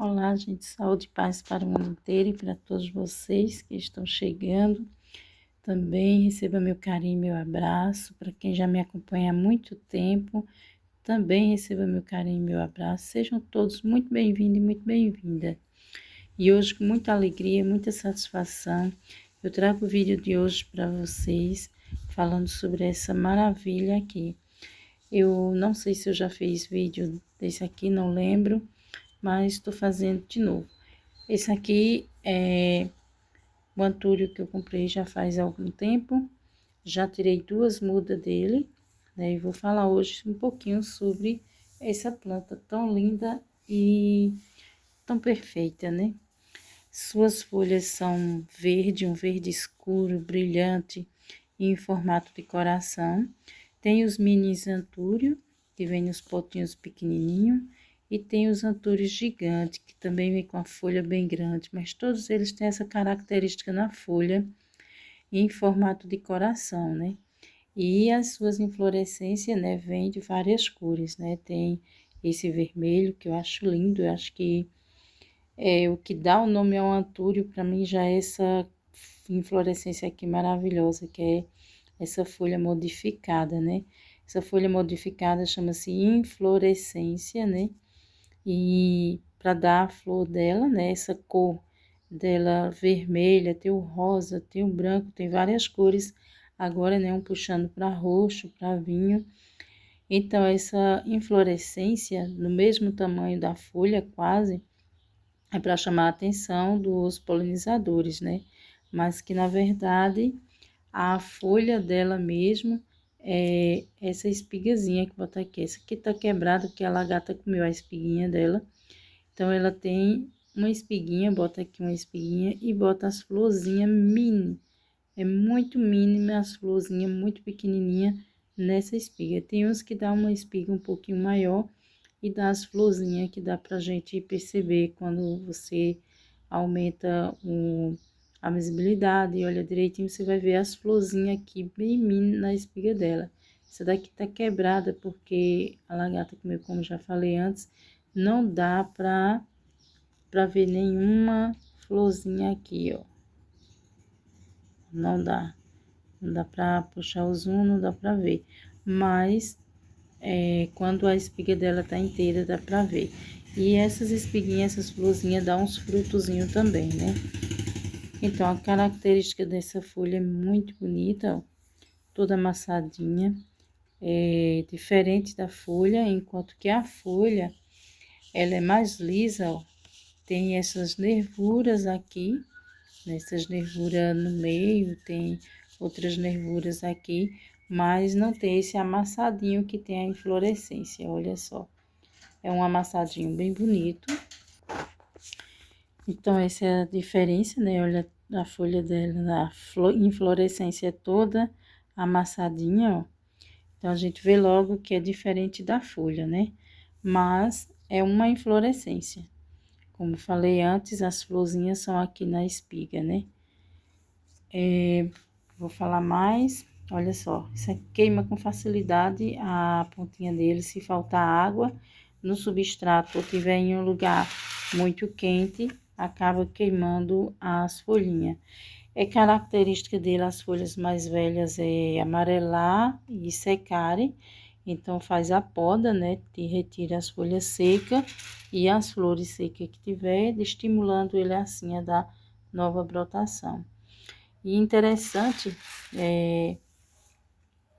Olá, gente, saúde e paz para o mundo inteiro e para todos vocês que estão chegando. Também receba meu carinho e meu abraço. Para quem já me acompanha há muito tempo, também receba meu carinho e meu abraço. Sejam todos muito bem-vindos e muito bem-vinda. E hoje, com muita alegria, muita satisfação, eu trago o vídeo de hoje para vocês, falando sobre essa maravilha aqui. Eu não sei se eu já fiz vídeo desse aqui, não lembro, mas estou fazendo de novo. Esse aqui é o antúrio que eu comprei já faz algum tempo. Já tirei 2 mudas dele, né? E vou falar hoje um pouquinho sobre essa planta tão linda e tão perfeita, né? Suas folhas são verde, um verde escuro, brilhante, em formato de coração. Tem os minis antúrio, que vem nos potinhos pequenininhos, e tem os antúrios gigantes, que também vem com a folha bem grande, mas todos eles têm essa característica na folha, em formato de coração, né? E as suas inflorescências, né, vêm de várias cores, né? Tem esse vermelho, que eu acho lindo, eu acho que o que dá o nome ao antúrio, para mim, já é essa inflorescência aqui maravilhosa, que é essa folha modificada, né? Essa folha modificada chama-se inflorescência, né? E para dar a flor dela, né? Essa cor dela vermelha, tem o rosa, tem o branco, tem várias cores. Agora, né? Um puxando para roxo, para vinho. Então, essa inflorescência, no mesmo tamanho da folha, quase, é para chamar a atenção dos polinizadores, né? Mas que, na verdade, a folha dela mesmo é essa espigazinha que bota aqui. Essa aqui tá quebrada porque a lagarta comeu a espiguinha dela. Então, ela tem uma espiguinha, bota aqui uma espiguinha e bota as florzinhas mini. É muito mínima as florzinhas, muito pequenininha nessa espiga. Tem uns que dá uma espiga um pouquinho maior e dá as florzinhas que dá pra gente perceber quando você aumenta a visibilidade e olha direitinho, você vai ver as florzinhas aqui bem mini na espiga dela. Essa daqui tá quebrada porque a lagarta comeu, como já falei antes, não dá pra ver nenhuma florzinha aqui, ó. Não dá. Não dá pra puxar o zoom, não dá pra ver. Mas, quando a espiga dela tá inteira, dá pra ver. E essas espiguinhas, essas florzinhas, dá uns frutozinhos também, né? Então, a característica dessa folha é muito bonita, ó. Toda amassadinha. É diferente da folha, enquanto que a folha, ela é mais lisa, ó. Tem essas nervuras aqui, essas nervuras no meio, tem outras nervuras aqui, mas não tem esse amassadinho que tem a inflorescência, olha só. É um amassadinho bem bonito. Então, essa é a diferença, né? Olha a folha dela, a inflorescência é toda amassadinha, ó. Então, a gente vê logo que é diferente da folha, né? Mas é uma inflorescência. Como falei antes, as florzinhas são aqui na espiga, né? Vou falar mais. Olha só, isso aqui queima com facilidade a pontinha dele. Se faltar água no substrato ou tiver em um lugar muito quente, acaba queimando as folhinhas. É característica dele as folhas mais velhas amarelar e secarem. Então, faz a poda, né? Te retira as folhas secas e as flores secas que tiver, estimulando ele assim a dar nova brotação. E interessante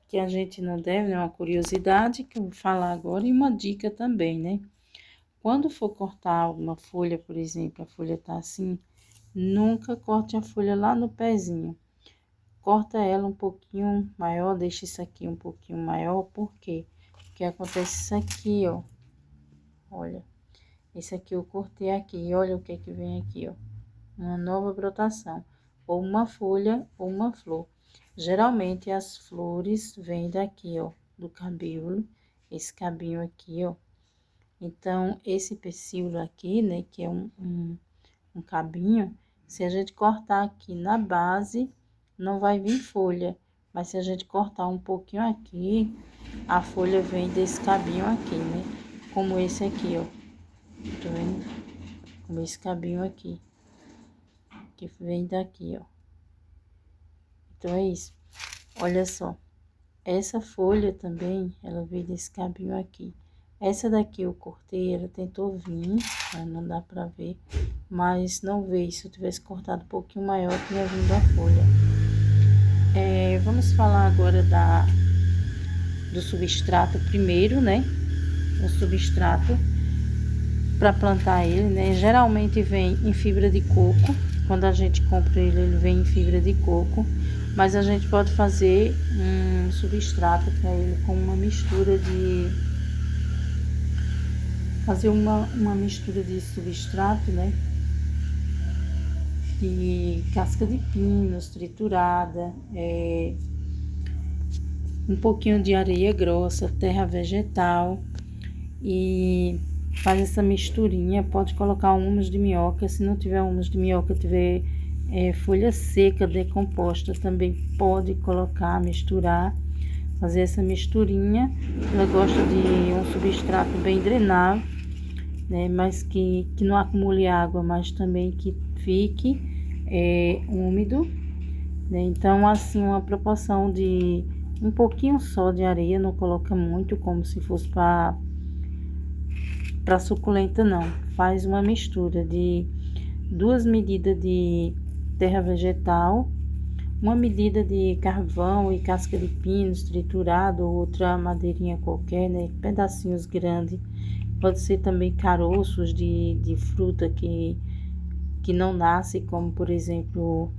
que a gente não deve, né? Uma curiosidade que eu vou falar agora e uma dica também, né? Quando for cortar alguma folha, por exemplo, a folha tá assim, nunca corte a folha lá no pezinho. Corta ela um pouquinho maior, deixa isso aqui um pouquinho maior, por quê? Porque acontece isso aqui, ó. Olha, esse aqui eu cortei aqui, e olha o que que vem aqui, ó. Uma nova brotação, ou uma folha ou uma flor. Geralmente as flores vêm daqui, ó, do cabelo, esse cabinho aqui, ó. Então, esse pecíolo aqui, né, que é um cabinho, se a gente cortar aqui na base, não vai vir folha. Mas se a gente cortar um pouquinho aqui, a folha vem desse cabinho aqui, né? Como esse aqui, ó. Tá vendo? como esse cabinho aqui, que vem daqui, ó. Então, é isso. Olha só, essa folha também, ela veio desse cabinho aqui. Essa daqui eu cortei, ela tentou vir, não dá pra ver, mas não veio. Se eu tivesse cortado um pouquinho maior, tinha vindo a folha. Vamos falar agora do substrato primeiro, né? O substrato para plantar ele, né? Geralmente vem em fibra de coco. Quando a gente compra ele, ele vem em fibra de coco. Mas a gente pode fazer um substrato para ele com uma mistura de... Fazer uma mistura de substrato, né? De casca de pinos triturada, um pouquinho de areia grossa, terra vegetal, e faz essa misturinha. Pode colocar humus de minhoca, se não tiver humus de minhoca, tiver folha seca decomposta, também pode colocar, misturar, fazer essa misturinha. Ela gosta de um substrato bem drenável, né, mas que não acumule água, mas também que fique úmido, né? Então, assim, uma proporção de um pouquinho só de areia, não coloca muito, como se fosse para suculenta, não. Faz uma mistura de 2 medidas de terra vegetal, 1 medida de carvão e casca de pinos triturado, ou outra madeirinha qualquer, né? Pedacinhos grandes. Pode ser também caroços de fruta que não nasce, como por exemplo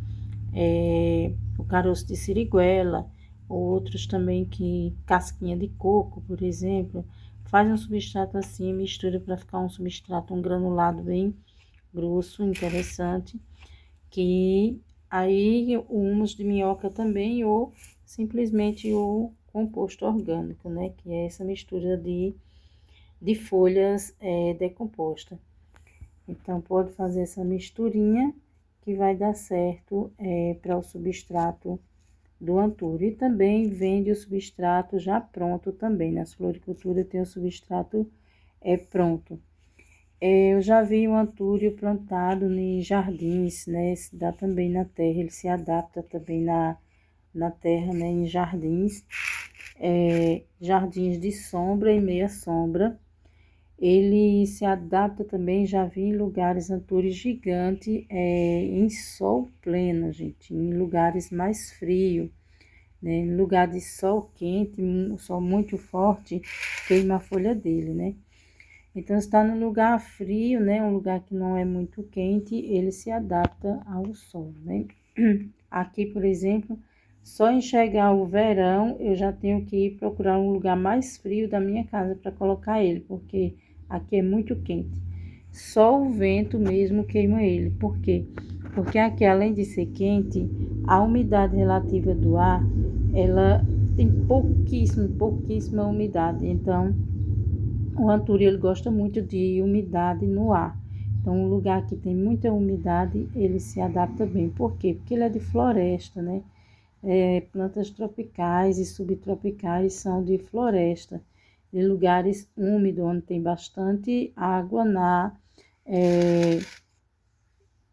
o caroço de siriguela, ou outros também que casquinha de coco, por exemplo. Faz um substrato assim, mistura para ficar um substrato, um granulado bem grosso, interessante, que aí o humus de minhoca também, ou simplesmente o composto orgânico, né, que é essa mistura de folhas decompostas. Então, pode fazer essa misturinha que vai dar certo para o substrato do antúrio. E também vende o substrato já pronto também. Nas floriculturas tem o substrato pronto. Eu já vi o antúrio plantado em jardins, né? Se dá também na terra, ele se adapta também na terra, né? Em jardins, jardins de sombra e meia sombra. Ele se adapta também, já vi em lugares antúrios gigantes, em sol pleno, gente, em lugares mais frios, né? Em lugar de sol quente, sol muito forte, queima a folha dele, né? Então, se está num lugar frio, né? Um lugar que não é muito quente, ele se adapta ao sol, né? Aqui, por exemplo, só enxergar o verão, eu já tenho que procurar um lugar mais frio da minha casa para colocar ele, porque aqui é muito quente. Só o vento mesmo queima ele. Por quê? Porque aqui, além de ser quente, a umidade relativa do ar, ela tem pouquíssima umidade. Então, o antúrio, ele gosta muito de umidade no ar. Então, um lugar que tem muita umidade, ele se adapta bem. Por quê? Porque ele é de floresta, né? Plantas tropicais e subtropicais são de floresta, de lugares úmidos, onde tem bastante água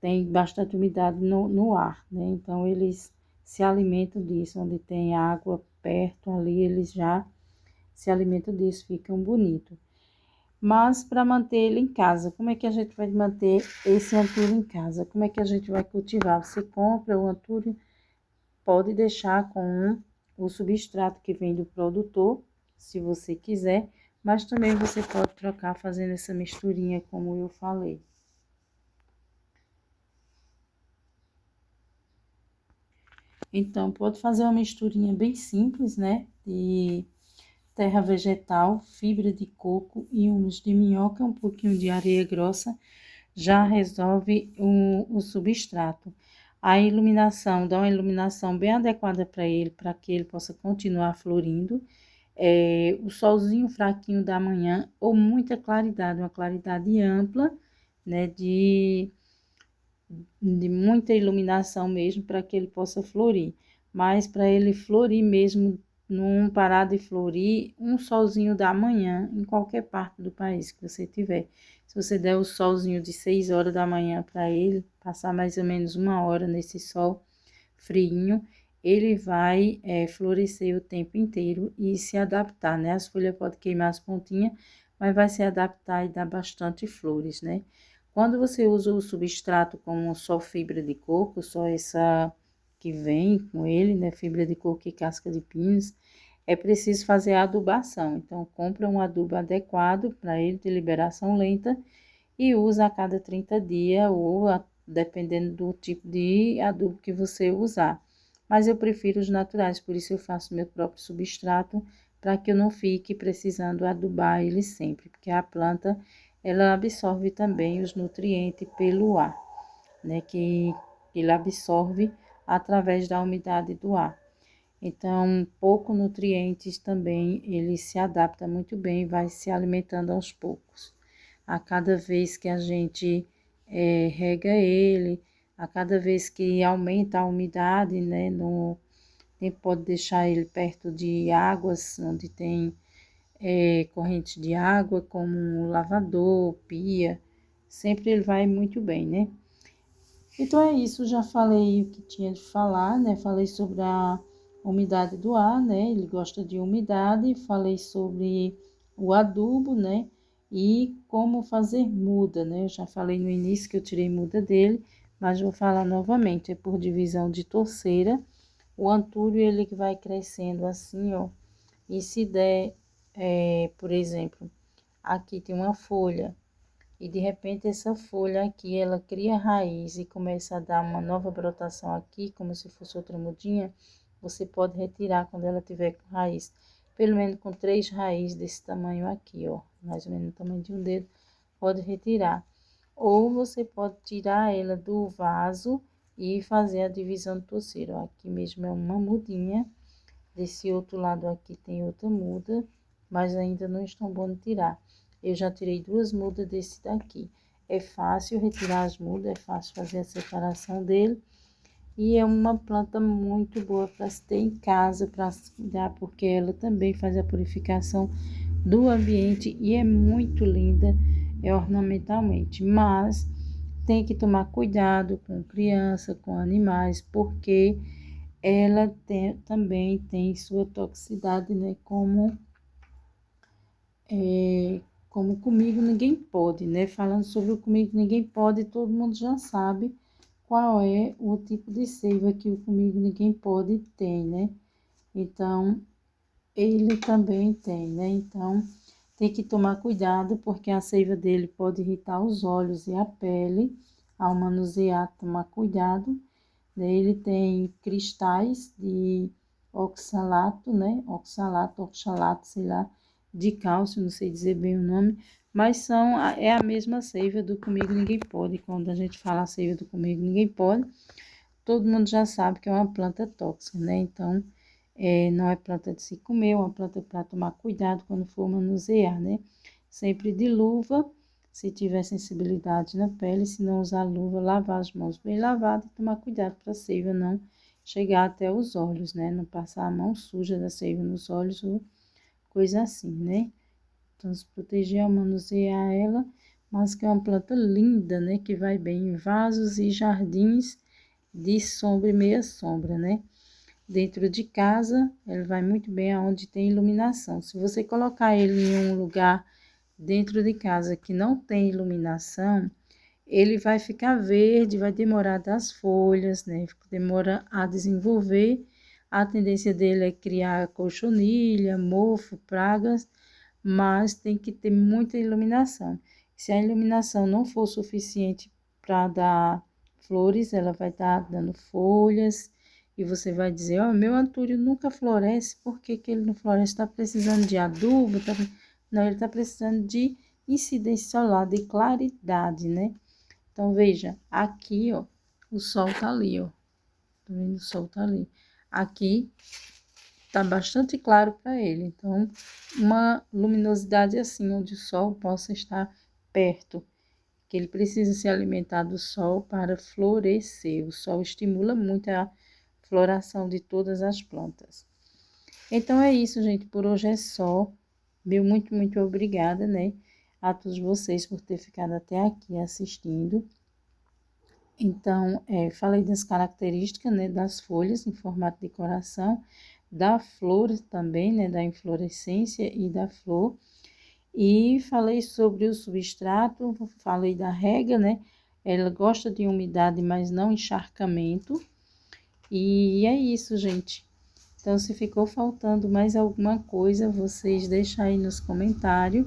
tem bastante umidade no ar, né? Então, eles se alimentam disso, onde tem água perto ali, eles já se alimentam disso, ficam bonitos. Mas para manter ele em casa, como é que a gente vai manter esse antúrio em casa? Como é que a gente vai cultivar? Você compra o antúrio, pode deixar com o substrato que vem do produtor, se você quiser, mas também você pode trocar fazendo essa misturinha, como eu falei. Então, pode fazer uma misturinha bem simples, né? De terra vegetal, fibra de coco e humus de minhoca, um pouquinho de areia grossa, já resolve o substrato. A iluminação, dá uma iluminação bem adequada para ele, para que ele possa continuar florindo. O solzinho fraquinho da manhã ou muita claridade, uma claridade ampla, né, de muita iluminação mesmo, para que ele possa florir. Mas para ele florir mesmo não parar de florir um solzinho da manhã em qualquer parte do país que você tiver. Se você der o solzinho de 6 horas da manhã para ele, passar mais ou menos 1 hora nesse sol friinho, ele vai florescer o tempo inteiro e se adaptar, né? As folhas podem queimar as pontinhas, mas vai se adaptar e dar bastante flores, né? Quando você usa o substrato como só fibra de coco, só essa que vem com ele, né? Fibra de coco e casca de pinos, é preciso fazer a adubação. Então, compra um adubo adequado para ele de liberação lenta e usa a cada 30 dias ou dependendo do tipo de adubo que você usar. Mas eu prefiro os naturais, por isso eu faço meu próprio substrato para que eu não fique precisando adubar ele sempre, porque a planta ela absorve também os nutrientes pelo ar, né, que ele absorve através da umidade do ar. Então, pouco nutrientes também, ele se adapta muito bem e vai se alimentando aos poucos. A cada vez que a gente rega ele, a cada vez que aumenta a umidade, né, nem pode deixar ele perto de águas, onde tem corrente de água, como um lavador, pia, sempre ele vai muito bem, né? Então é isso, já falei o que tinha de falar, né? Falei sobre a umidade do ar, né? Ele gosta de umidade, falei sobre o adubo, né? E como fazer muda, né? Eu já falei no início que eu tirei muda dele, mas vou falar novamente, é por divisão de torceira. O antúrio, ele que vai crescendo assim, ó. E se der, por exemplo, aqui tem uma folha, e de repente essa folha aqui, ela cria raiz e começa a dar uma nova brotação aqui, como se fosse outra mudinha, você pode retirar quando ela tiver com raiz, pelo menos com 3 raízes desse tamanho aqui, ó, mais ou menos o tamanho de um dedo, pode retirar. Ou você pode tirar ela do vaso e fazer a divisão do torceiro, ó, aqui mesmo é uma mudinha, desse outro lado aqui tem outra muda, mas ainda não estão bom de tirar. Eu já tirei 2 mudas desse daqui. É fácil retirar as mudas, é fácil fazer a separação dele. E é uma planta muito boa para se ter em casa, para se cuidar, porque ela também faz a purificação do ambiente e é muito linda ornamentalmente. Mas tem que tomar cuidado com criança, com animais, porque ela também tem sua toxicidade, né? Como comigo ninguém pode, né? Falando sobre o comigo ninguém pode, todo mundo já sabe qual é o tipo de seiva que o comigo ninguém pode tem, né? Então, ele também tem, né? Então, tem que tomar cuidado, porque a seiva dele pode irritar os olhos e a pele. Ao manusear, tomar cuidado. Ele tem cristais de oxalato, né? Oxalato, oxalato, sei lá, de cálcio, não sei dizer bem o nome, mas é a mesma seiva do Comigo Ninguém Pode. Quando a gente fala a seiva do Comigo Ninguém Pode, todo mundo já sabe que é uma planta tóxica, né? Então, não é planta de se comer, é uma planta para tomar cuidado quando for manusear, né? Sempre de luva, se tiver sensibilidade na pele, se não usar luva, lavar as mãos bem lavadas e tomar cuidado para a seiva não chegar até os olhos, né? Não passar a mão suja da seiva nos olhos ou coisa assim, né? Então, se proteger ao manusear ela, mas que é uma planta linda, né? Que vai bem em vasos e jardins de sombra e meia sombra, né? Dentro de casa, ele vai muito bem aonde tem iluminação. Se você colocar ele em um lugar dentro de casa que não tem iluminação, ele vai ficar verde, vai demorar das folhas, né? Demora a desenvolver. A tendência dele é criar cochonilha, mofo, pragas, mas tem que ter muita iluminação. Se a iluminação não for suficiente para dar flores, ela vai estar dando folhas, e você vai dizer, ó, meu antúrio nunca floresce, por que que ele não floresce? Está precisando de adubo? Não, ele está precisando de incidência solar, de claridade, né? Então, veja, aqui, ó, o sol tá ali, ó. Tá vendo? O sol tá ali. Aqui tá bastante claro para ele. Então, uma luminosidade assim, onde o sol possa estar perto, que ele precisa se alimentar do sol para florescer. O sol estimula muito a floração de todas as plantas. Então é isso, gente. Por hoje é só. Meu muito obrigada, né? A todos vocês por ter ficado até aqui assistindo. Então, falei das características, né, das folhas em formato de coração, da flor também, né, da inflorescência e da flor. E falei sobre o substrato, falei da rega, né? Ela gosta de umidade, mas não encharcamento. E é isso, gente. Então, se ficou faltando mais alguma coisa, vocês deixem aí nos comentários.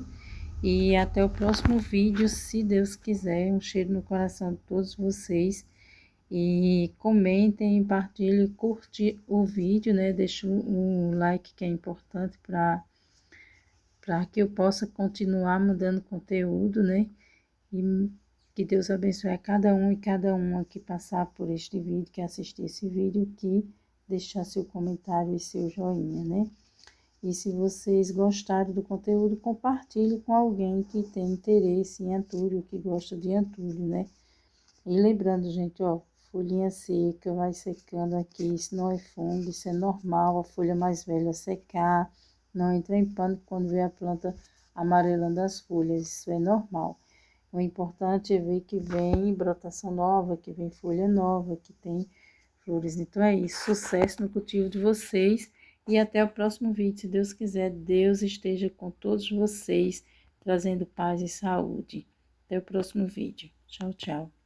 E até o próximo vídeo, se Deus quiser. Um cheiro no coração de todos vocês. E comentem, partilhem, curte o vídeo, né? Deixa um like que é importante para que eu possa continuar mudando conteúdo, né? E que Deus abençoe a cada um e cada uma que passar por este vídeo, que assistir esse vídeo, que deixar seu comentário e seu joinha, né? E se vocês gostaram do conteúdo, compartilhe com alguém que tem interesse em antúrio, que gosta de antúrio, né? E lembrando, gente, ó, folhinha seca, vai secando aqui, isso não é fungo, isso é normal, a folha mais velha secar, não entra em pânico quando vê a planta amarelando as folhas, isso é normal. O importante é ver que vem brotação nova, que vem folha nova, que tem flores. Então é isso, sucesso no cultivo de vocês e até o próximo vídeo. Se Deus quiser, Deus esteja com todos vocês, trazendo paz e saúde. Até o próximo vídeo. Tchau, tchau.